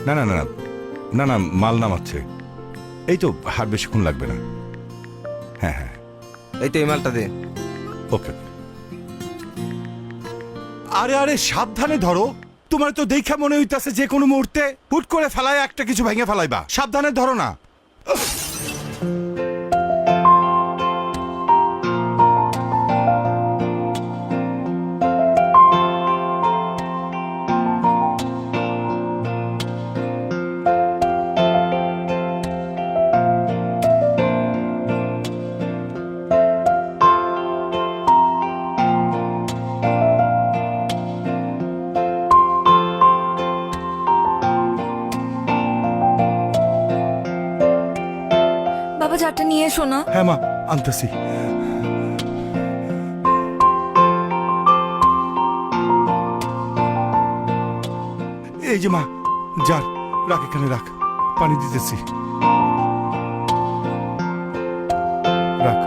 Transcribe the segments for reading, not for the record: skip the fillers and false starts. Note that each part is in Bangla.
না না না না না না মাল নামাচ্ছে, এই তো আর বেশিক্ষণ লাগবে না। হ্যাঁ হ্যাঁ এই তো এই মালটা দে। ওকে। আরে আরে সাবধানে ধরো, তোমার তো দেখা মনে হইতাছে যে কোনো মুহূর্তে হুট করে ফেলায় একটা কিছু ভেঙে ফেলাইবা, সাবধানে ধরো না। বাবা জারটা নিয়ে এসো না। হ্যাঁ মা, আনতেছি। এই যে মা, যার রাখ, এখানে রাখ, পানি দিতেছি, রাখ।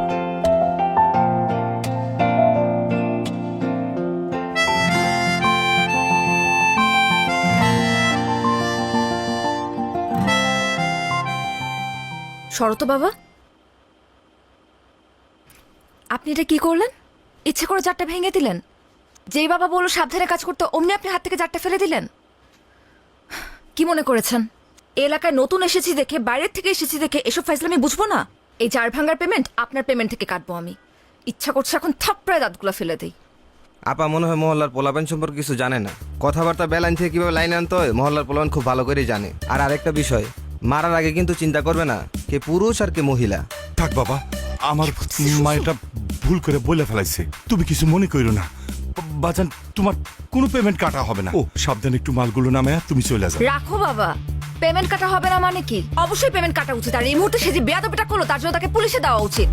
শরত বাবা, আপনি এটা কি করলেন? ইচ্ছে করে জারটা ভেঙে দিলেন? যেই বাবা বললো সাবধানে কাজ করতে, অমনি আপনি হাত থেকে জারটা ফেলে দিলেন। কি মনে করেছেন এই এলাকায় নতুন এসেছি দেখে, বাইরের থেকে এসেছি দেখে এসব ফাইজলামি বুঝবো না? এই জার ভাঙার পেমেন্ট আপনার পেমেন্ট থেকে কাটবো আমি। ইচ্ছা করছে এখন থাপ্পড়ায় দাঁতগুলো ফেলে দিই। আপা মনে হয় মহল্লার পোলাপান সম্পর্কে কিছু জানে না। কথাবার্তা বেলাইন থেকে কিভাবে লাইনে আনতে হয় মহল্লার পোলাপান খুব ভালো করেই জানে। আর আরেকটা বিষয়, মারার আগে কিন্তু চিন্তা করবে না কে পুরুষ আর কে মহিলা। থাক বাবা, আমার মা এটা ভুল করে বলে ফেলাইছে, তুমি কিছু মনে করো না। বাজান, তোমার কোনো পেমেন্ট কাটা হবে না। ও সাবধানে একটু মালগুলো নামায়া তুমি চলে যাও। রাখো বাবা, পেমেন্ট কাটা হবে না মানে কি? অবশ্যই পেমেন্ট কাটা উচিত। আর এই মুহূর্তে সে যে বেয়াদবিটা করলো তার জন্য তাকে পুলিশে দেওয়া উচিত।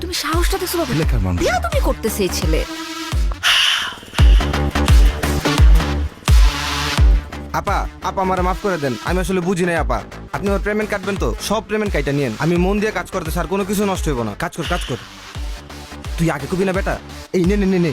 তুমি সাহসটা দেখছো বাবা? এলাকার মানুষ। বেয়াদবি করতেছে এই ছেলে। আপা আপা আমারে মাফ করে দেন, আমি আসলে বুঝি নাই আপা। আপনি আমার পেমেন্ট কাটবেন তো সব পেমেন্ট কাইটা নিয়েন। আমি মন দিয়ে কাজ করতে স্যার, কোনো কিছু নষ্ট হইব না। কাজ কর কাজ কর। তুই আগে কবি না বেটা, এই নে নে নে নে।